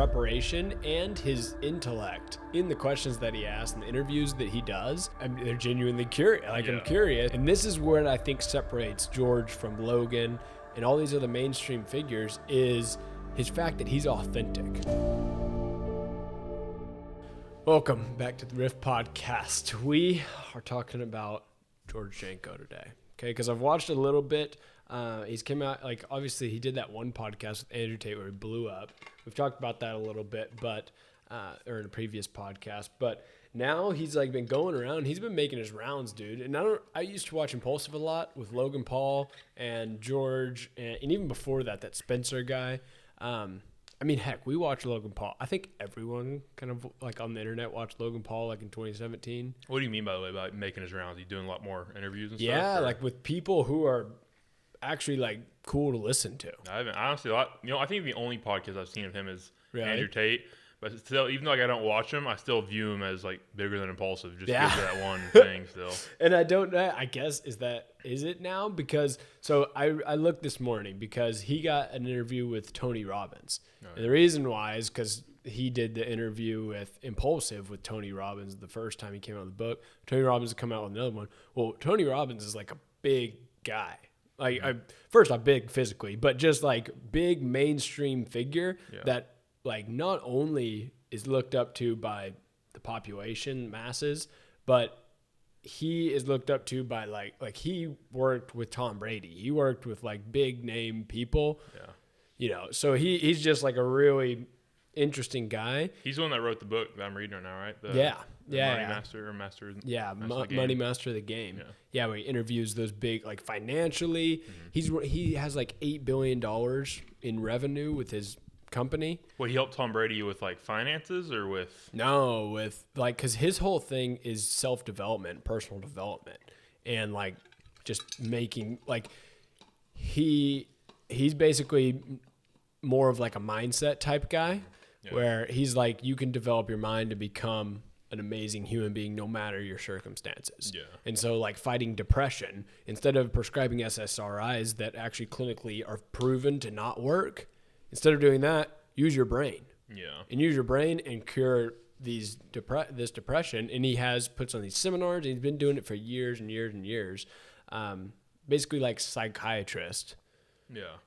preparation and his intellect in the questions that he asks and the interviews that he does. I mean, they're genuinely curious. I'm curious. And this is what I think separates George from Logan and all these other mainstream figures is his fact that he's authentic. Welcome back to the Riff Podcast. We are talking about George Janko today, okay? Because I've watched a little bit. He's came out, like, obviously he did that one podcast with Andrew Tate where he blew up. We've talked about that a little bit, but or in a previous podcast. But now he's like been going around. He's been making his rounds, dude. And I used to watch Impulsive a lot with Logan Paul and George, and even before that Spencer guy. I mean, heck, we watched Logan Paul. I think everyone kind of like on the internet watched Logan Paul like in 2017. What do you mean, by the way, by making his rounds? He's doing a lot more interviews and stuff? Yeah, like with people who are actually like cool to listen to. I haven't, honestly, I think the only podcast I've seen of him is Really? Andrew Tate. But still, even though I don't watch him, I still view him as like bigger than Impulsive. Just because of that one thing still. And I don't know, I guess, is it now? Because, so I looked this morning because he got an interview with Tony Robbins. Right. And the reason why is because he did the interview with Impulsive with Tony Robbins the first time he came out with the book. Tony Robbins would come out with another one. Well, Tony Robbins is like a big guy. Like, first off, big physically, but just like big mainstream figure that like not only is looked up to by the population masses, but he is looked up to by like he worked with Tom Brady. He worked with like big name people. Yeah. You know, so he's just like a really interesting guy. He's the one that wrote the book that I'm reading right now, right? The Money Master or Master. Yeah, Money Master of the Game. Yeah, where he interviews those big, like financially. Mm-hmm. He has like $8 billion in revenue with his company. What, he helped Tom Brady with like finances or with? No, with like, because his whole thing is self-development, personal development, and like just making like he's basically more of like a mindset type guy where he's like, you can develop your mind to become an amazing human being no matter your circumstances. Yeah. And so like fighting depression, instead of prescribing SSRIs that actually clinically are proven to not work, instead of doing that, use your brain. Yeah. And use your brain and cure this depression. And he puts on these seminars, and he's been doing it for years and years and years. Basically like psychiatrist. Yeah.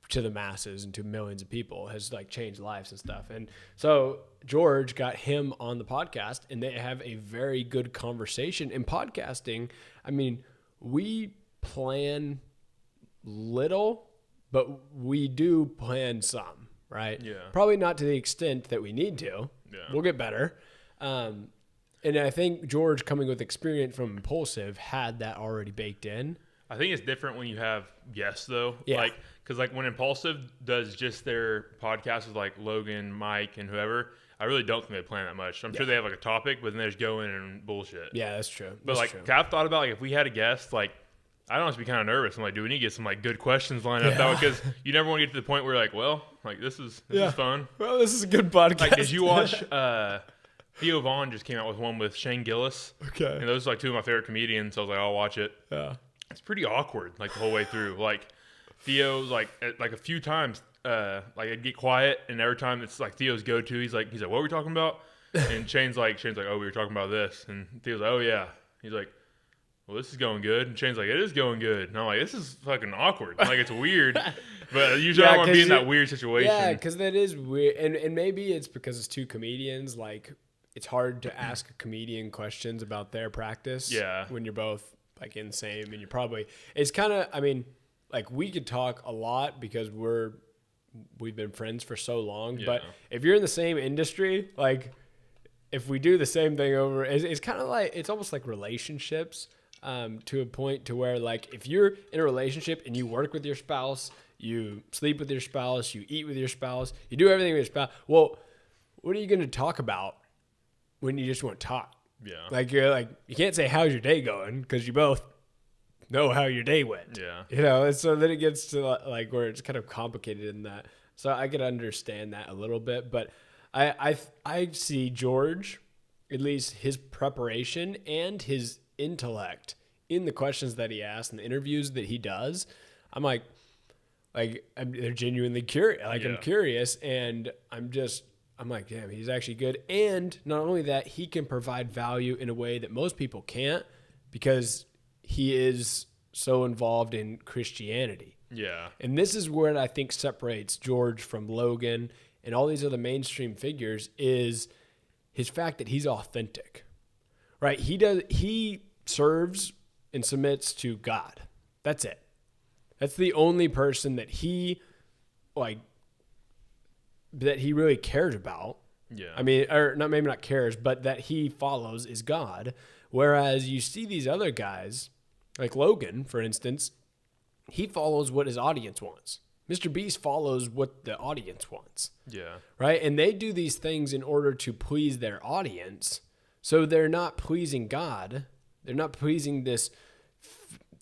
To the masses and to millions of people, has like changed lives and stuff. And so George got him on the podcast, and they have a very good conversation. In podcasting, I mean, we plan little, but we do plan some, right? Yeah. Probably not to the extent that we need to. Yeah. We'll get better. And I think George, coming with experience from Impulsive, had that already baked in. I think it's different when you have guests, though. Yeah. Like, because like when Impulsive does just their podcast with like Logan, Mike, and whoever, I really don't think they plan that much. I'm sure they have like a topic, but then they just go in and bullshit. Yeah, that's true. But like, I've thought about like if we had a guest, like I'd honestly be kind of nervous. I'm like, do we need to get some like good questions lined up? That because you never want to get to the point where you're like, well, like this is fun. Well, this is a good podcast. Like, did you watch? Theo Vaughn just came out with one with Shane Gillis. Okay. And those are like two of my favorite comedians. So I was like, I'll watch it. Yeah. It's pretty awkward, like the whole way through. Like Theo's like a few times, like I'd get quiet, and every time it's like Theo's go-to, he's like, what were we talking about? And Shane's like, oh, we were talking about this, and Theo's like, oh yeah. He's like, well, this is going good, and Shane's like, it is going good, and I'm like, this is fucking awkward. Like it's weird, but usually I don't want to be in that weird situation. Yeah, because that is weird, and maybe it's because it's two comedians. Like it's hard to ask a comedian questions about their practice. Yeah, when you're both like in the same, and you're probably, it's kind of, I mean, like we could talk a lot because we've been friends for so long, but if you're in the same industry, like if we do the same thing over, it's kind of like, it's almost like relationships, to a point to where like, if you're in a relationship and you work with your spouse, you sleep with your spouse, you eat with your spouse, you do everything with your spouse. Well, what are you going to talk about when you just want to talk? Yeah. Like you're like, you can't say, how's your day going? Because you both know how your day went. Yeah. You know, and so then it gets to like where it's kind of complicated in that. So I could understand that a little bit, but I see George, at least his preparation and his intellect in the questions that he asks and the interviews that he does. I'm like they're genuinely curious. Like I'm curious, and I'm just I'm like, damn, he's actually good. And not only that, he can provide value in a way that most people can't because he is so involved in Christianity. Yeah. And this is where I think separates George from Logan and all these other mainstream figures is his fact that he's authentic, right? He serves and submits to God. That's it. That's the only person that he really cares about. Yeah. I mean, or not, maybe not cares, but that he follows is God. Whereas you see these other guys, like Logan, for instance, he follows what his audience wants. Mr. Beast follows what the audience wants. Yeah. Right? And they do these things in order to please their audience. So they're not pleasing God. They're not pleasing this,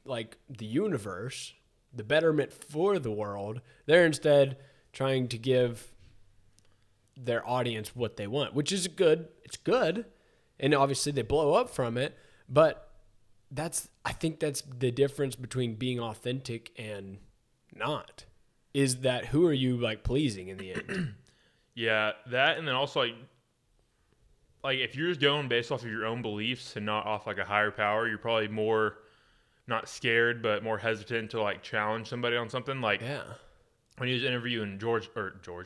like, the universe, the betterment for the world. They're instead trying to give their audience what they want, which is good. It's good. And obviously they blow up from it. But I think that's the difference between being authentic and not, is that who are you, like, pleasing in the end? Yeah, that, and then also, like if you're just going based off of your own beliefs and not off like a higher power, you're probably more not scared, but more hesitant to like challenge somebody on something. Like when he was interviewing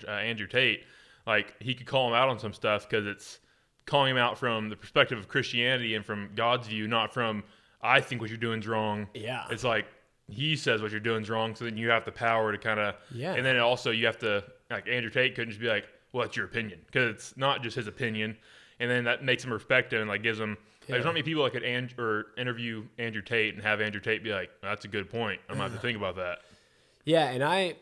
Andrew Tate, like he could call him out on some stuff because it's calling him out from the perspective of Christianity and from God's view, not from I think what you're doing's wrong. Yeah, it's like he says what you're doing's wrong, so then you have the power to kind of and then also you have to, like, Andrew Tate couldn't just be like, well, it's your opinion, because it's not just his opinion, and then that makes him respect him and like gives him like, there's not many people that could interview Andrew Tate and have Andrew Tate be like, that's a good point, I'm gonna have to think about that. Yeah, and I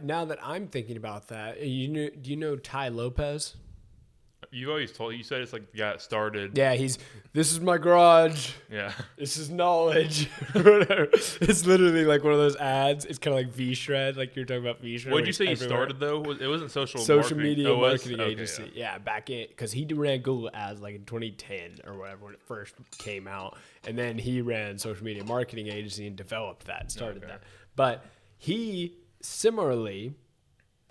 now that I'm thinking about that, do you know Ty Lopez? You said it's like the guy that started. Yeah, this is my garage. Yeah. This is knowledge. Whatever. It's literally like one of those ads. It's kind of like V-Shred, like you're talking about V-Shred. What did you say he started, though? It wasn't social media marketing agency. Yeah, back in, because he ran Google Ads like in 2010 or whatever when it first came out. And then he ran social media marketing agency and developed that, started that. But he similarly,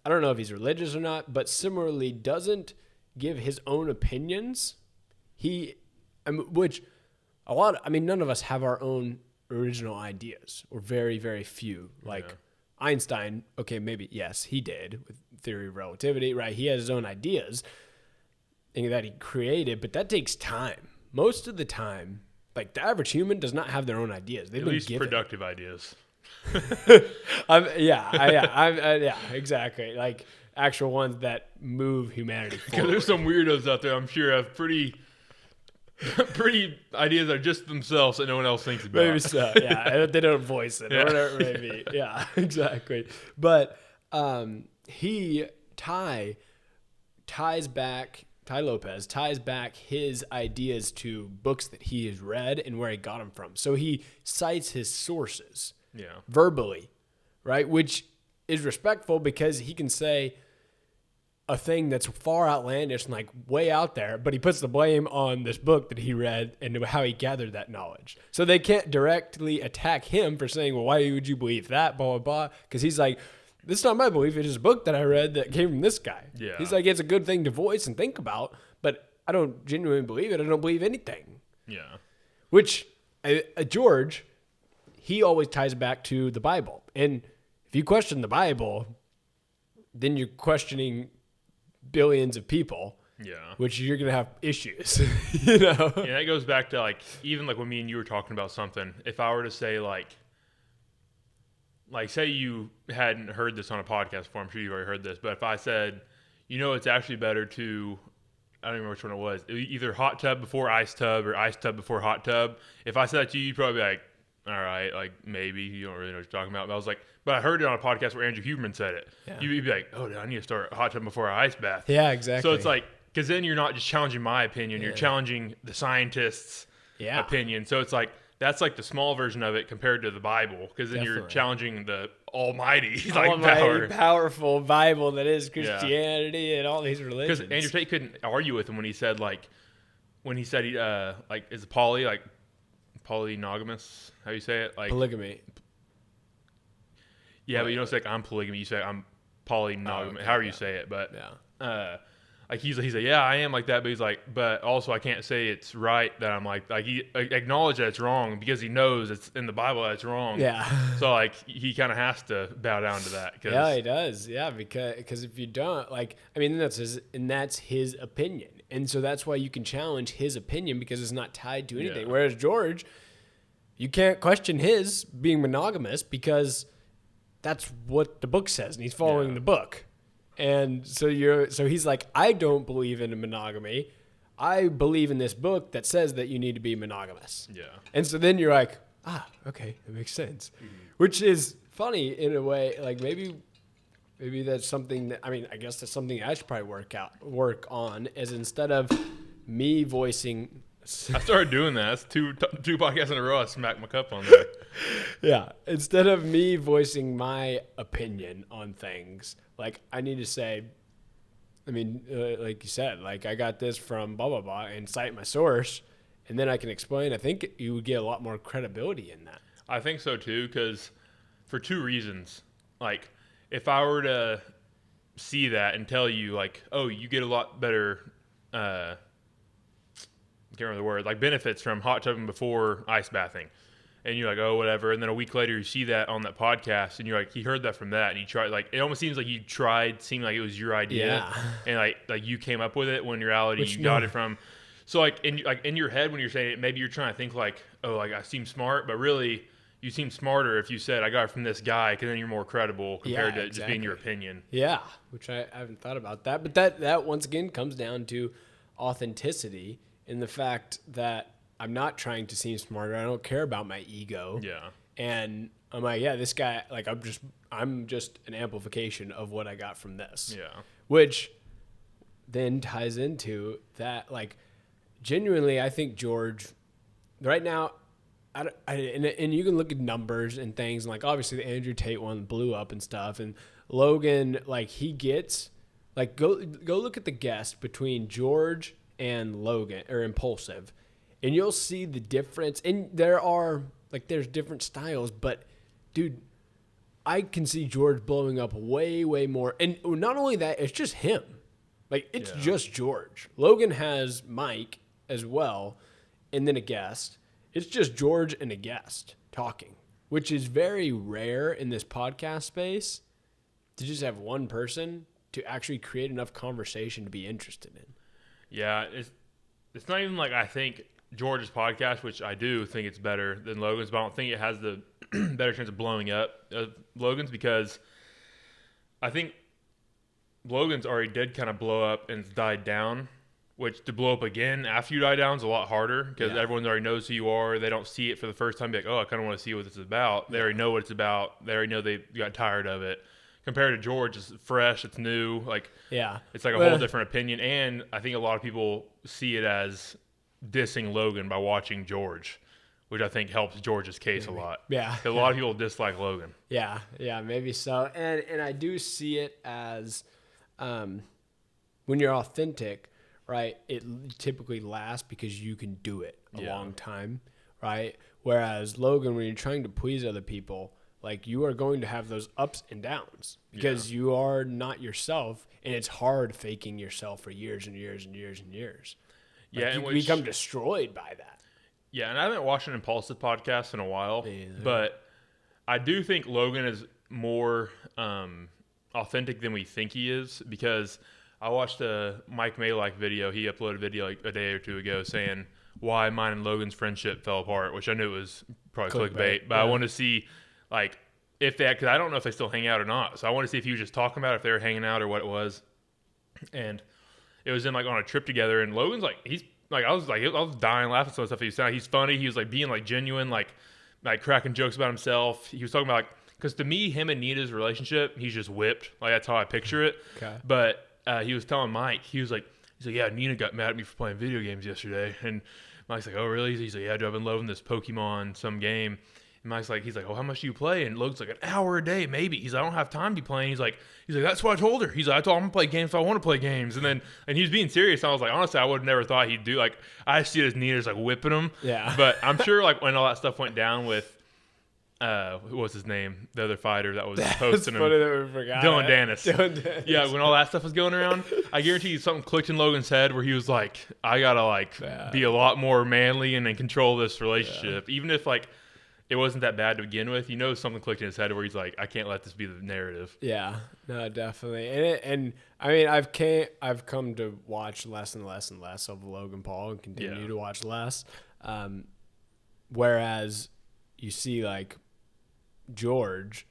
I don't know if he's religious or not, but similarly doesn't give his own opinions. None of us have our own original ideas, or very, very few. Like Einstein, okay, maybe, yes, he did with theory of relativity, right? He has his own ideas that he created, but that takes time. Most of the time, like the average human does not have their own ideas. They've At been least given productive ideas. Yeah, exactly. Like actual ones that move humanity forward. Because there's some weirdos out there, I'm sure, have pretty ideas that are just themselves that no one else thinks about. Maybe so, yeah. They don't voice it or whatever it may be. Yeah, exactly. But Ty Lopez ties back his ideas to books that he has read and where he got them from. So he cites his sources verbally, right? Which is respectful because he can say a thing that's far outlandish and like way out there, but he puts the blame on this book that he read and how he gathered that knowledge. So they can't directly attack him for saying, well, why would you believe that, blah, blah, blah. Because he's like, this is not my belief. It is a book that I read that came from this guy. Yeah. He's like, it's a good thing to voice and think about, but I don't genuinely believe it. I don't believe anything. Yeah. Which George, he always ties it back to the Bible. And if you question the Bible, then you're questioning billions of people, which you're gonna have issues. Yeah, that goes back to like even like when me and you were talking about something. If I were to say like say you hadn't heard this on a podcast before, I'm sure you've already heard this, but if I said, it's actually better to, I don't remember which one it was, either hot tub before ice tub or ice tub before hot tub. If I said that to you, you'd probably be like, all right, like maybe you don't really know what you're talking about. But I was like, but I heard it on a podcast where Andrew Huberman said it. Yeah. You'd be like, oh, I need to start a hot tub before an ice bath. Yeah, exactly. So it's like, because then you're not just challenging my opinion, you're challenging the scientists' opinion. So it's like, that's like the small version of it compared to the Bible, because then you're challenging the almighty powerful Bible that is Christianity and all these religions. Because Andrew Tate couldn't argue with him when he said is it polynogamous? How you say it? Like polygamy. Yeah, but you don't say like I'm polygamy. You say I'm polynogamous. However you say it, but like he's like, yeah, I am like that, but he's like, but also I can't say it's right that I'm like he acknowledge that it's wrong because he knows it's in the Bible that it's wrong. Yeah. So like he kind of has to bow down to that. Yeah, he does. Yeah, because if you don't, like, I mean, that's his opinion, and so that's why you can challenge his opinion because it's not tied to anything. Yeah. Whereas George, you can't question his being monogamous because that's what the book says, and he's following the book. And so he's like, I don't believe in monogamy. I believe in this book that says that you need to be monogamous. Yeah. And so then you're like, okay, that makes sense. Mm-hmm. Which is funny in a way. Like maybe that's something that, I mean, I guess that's something I should probably work on is instead of me voicing. I started doing that. That's two podcasts in a row. I smacked my cup on there. Yeah. Instead of me voicing my opinion on things, like I need to say, I mean, like you said, like I got this from blah, blah, blah, and cite my source, and then I can explain. I think you would get a lot more credibility in that. I think so too, because for two reasons. Like, if I were to see that and tell you, like, oh, you get a lot better, I can't remember the word, like benefits from hot tubbing before ice bathing. And you're like, oh, whatever. And then a week later, you see that on that podcast, and you're like, he heard that from that, and you tried. Like, it almost seems like you tried, seemed like it was your idea, and like you came up with it when in reality you got it from. So like in your head when you're saying it, maybe you're trying to think like, oh, like I seem smart, but really you seem smarter if you said I got it from this guy, because then you're more credible compared to just being your opinion. Yeah, which I haven't thought about that, but that once again comes down to authenticity in the fact that I'm not trying to seem smarter. I don't care about my ego. Yeah. And I'm like, yeah, this guy, like, I'm just an amplification of what I got from this. Yeah. Which then ties into that, like, genuinely, I think George, right now, and you can look at numbers and things, and like, obviously the Andrew Tate one blew up and stuff, and Logan, like, he gets, like, go look at the guest between George and Logan, or Impulsive, and you'll see the difference. And there's different styles, but dude, I can see George blowing up way, way more. And not only that, it's just him. Like, it's just George. Logan has Mike as well, and then a guest. It's just George and a guest talking, which is very rare in this podcast space to just have one person to actually create enough conversation to be interested in. Yeah, it's not even like I think George's podcast, which I do think it's better than Logan's, but I don't think it has the better chance of blowing up Logan's, because I think Logan's already did kind of blow up and it's died down, which to blow up again after you die down is a lot harder because everyone already knows who you are. They don't see it for the first time, be like, oh, I kind of want to see what this is about. They already know what it's about. They already know they got tired of it. Compared to George, it's fresh, it's new. Like, it's like a whole different opinion. And I think a lot of people see it as dissing Logan by watching George, which I think helps George's case a lot. Yeah. Because a lot of people dislike Logan. Yeah, maybe so. And I do see it as when you're authentic, right, it typically lasts because you can do it a long time, right? Whereas Logan, when you're trying to please other people, like, you are going to have those ups and downs because you are not yourself, and it's hard faking yourself for years and years and years and years. Like, and you become destroyed by that. Yeah, and I haven't watched an Impulsive podcast in a while, but I do think Logan is more authentic than we think he is, because I watched a Mike Malek video. He uploaded a video like a day or two ago saying why mine and Logan's friendship fell apart, which I knew was probably clickbait, but I wanted to see, like, if they, because I don't know if they still hang out or not. So I want to see if he was just talking about it, if they were hanging out or what it was. And it was in, like, on a trip together, and Logan's I was dying laughing at some stuff he was saying. He's funny. He was like being like genuine, like cracking jokes about himself. He was talking about, like, because to me, him and Nita's relationship, he's just whipped. Like, that's how I picture it. Okay. But he was telling Mike, he's like, yeah, Nina got mad at me for playing video games yesterday. And Mike's like, oh, really? He's like, yeah, dude, I've been loving this Pokemon, some game. And Mike's like, he's like, oh, how much do you play? And Logan's like, an hour a day, maybe. He's like, I don't have time to be playing. He's like, that's what I told her. He's like, I told him I'm gonna play games if I want to play games. And he was being serious. And I was like, honestly, I would have never thought he'd do, like, I see it as Nina's like whipping him. Yeah. But I'm sure, like, when all that stuff went down with who was his name? The other fighter that was It's posting him. funny that we forgot. Dylan Dennis. Dylan Dennis. Yeah, when all that stuff was going around, I guarantee you something clicked in Logan's head where he was like, I gotta be a lot more manly and in control of this relationship. Even if it wasn't that bad to begin with, something clicked in his head where he's like, I can't let this be the narrative. Yeah, no, definitely. And I mean, I've come to watch less and less and less of Logan Paul and continue to watch less. Whereas you see George,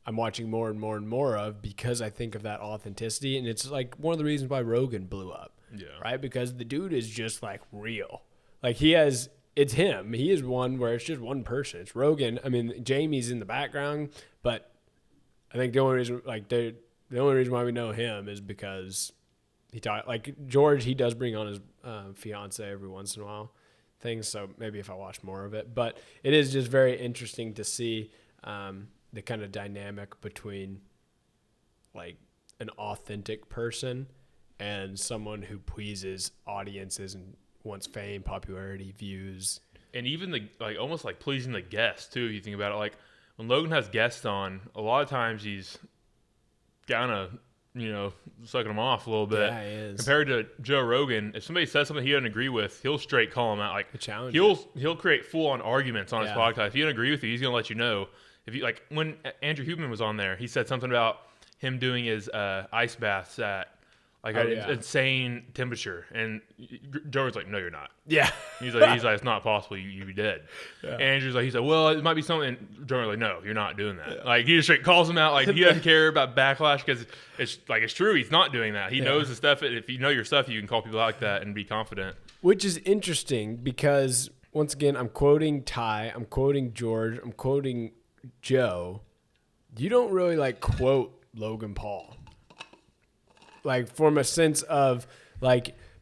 I'm watching more and more and more of because I think of that authenticity. And it's one of the reasons why Rogan blew up. Yeah. Right? Because the dude is just real. It's him. He is one where it's just one person. It's Rogan. I mean, Jamie's in the background, but I think the only reason the only reason why we know him is because he talked George. He does bring on his fiance every once in a while, things. So maybe if I watch more of it, but it is just very interesting to see the kind of dynamic between an authentic person and someone who pleases audiences and wants fame, popularity, views, and even almost pleasing the guests too. If you think about it, when Logan has guests on, a lot of times he's kind of sucking them off a little bit. Yeah, he is. Compared to Joe Rogan, if somebody says something he doesn't agree with, he'll straight call him out. Challenge. He'll create full on arguments on his podcast. If he doesn't agree with you, he's gonna let you know. If you when Andrew Huberman was on there, he said something about him doing his ice baths at an insane temperature, and Joe was like, "No, you're not." Yeah, he's like, "It's not possible. You'd be dead." Yeah. And Andrew's like, he said, "Well, it might be something." And Joe was like, "No, you're not doing that." Yeah. He just straight calls him out. He doesn't care about backlash because it's true. He's not doing that. He knows the stuff. If you know your stuff, you can call people out like that and be confident. Which is interesting because once again, I'm quoting Ty, I'm quoting George, I'm quoting Joe. You don't really quote Logan Paul. From a sense of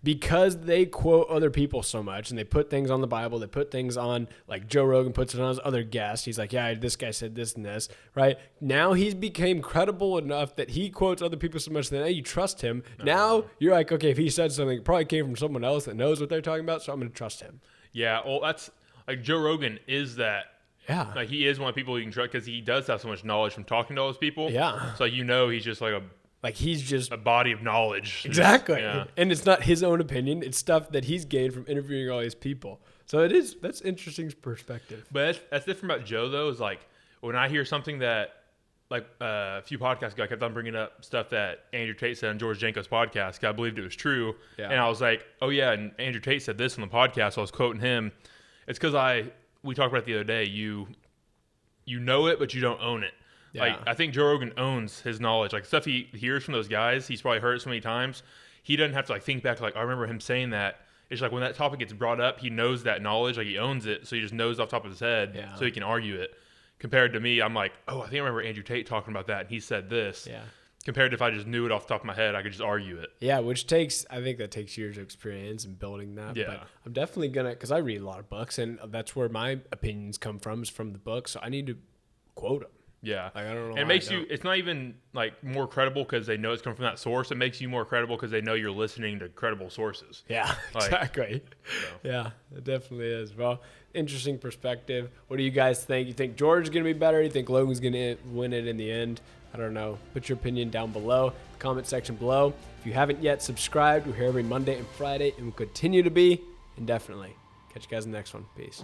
because they quote other people so much and they put things on the Bible, they put things on Joe Rogan puts it on his other guests. He's this guy said this and this, right? Now he's became credible enough that he quotes other people so much that now you trust him. Now you're okay, if he said something, it probably came from someone else that knows what they're talking about, so I'm going to trust him. Yeah, well, that's Joe Rogan is that. Yeah. He is one of the people you can trust because he does have so much knowledge from talking to all those people. Yeah. So he's just he's just a body of knowledge. Exactly. Yeah. And it's not his own opinion. It's stuff that he's gained from interviewing all these people. So that's interesting perspective. But that's different about Joe, though, is when I hear something that, a few podcasts ago, I kept on bringing up stuff that Andrew Tate said on George Janko's podcast because I believed it was true. Yeah. And I was like, oh, yeah, and Andrew Tate said this on the podcast, so I was quoting him. It's because we talked about it the other day. You know it, but you don't own it. Yeah. I think Joe Rogan owns his knowledge. Stuff he hears from those guys, he's probably heard it so many times. He doesn't have to think back. I remember him saying that. It's when that topic gets brought up, he knows that knowledge. He owns it, so he just knows off the top of his head, so he can argue it. Compared to me, I'm I think I remember Andrew Tate talking about that, and he said this. Yeah. Compared to if I just knew it off the top of my head, I could just argue it. Yeah, I think that takes years of experience in building that. Yeah. But I'm definitely because I read a lot of books, and that's where my opinions come from, is from the book, so I need to quote them. Yeah. I don't know. And it makes it's not even more credible because they know it's coming from that source. It makes you more credible because they know you're listening to credible sources. Yeah, exactly. So. Yeah, it definitely is. Well, interesting perspective. What do you guys think? You think George is going to be better? You think Logan's going to win it in the end? I don't know. Put your opinion down below, comment section below. If you haven't yet subscribed, we're here every Monday and Friday and we'll continue to be indefinitely. Catch you guys in the next one. Peace.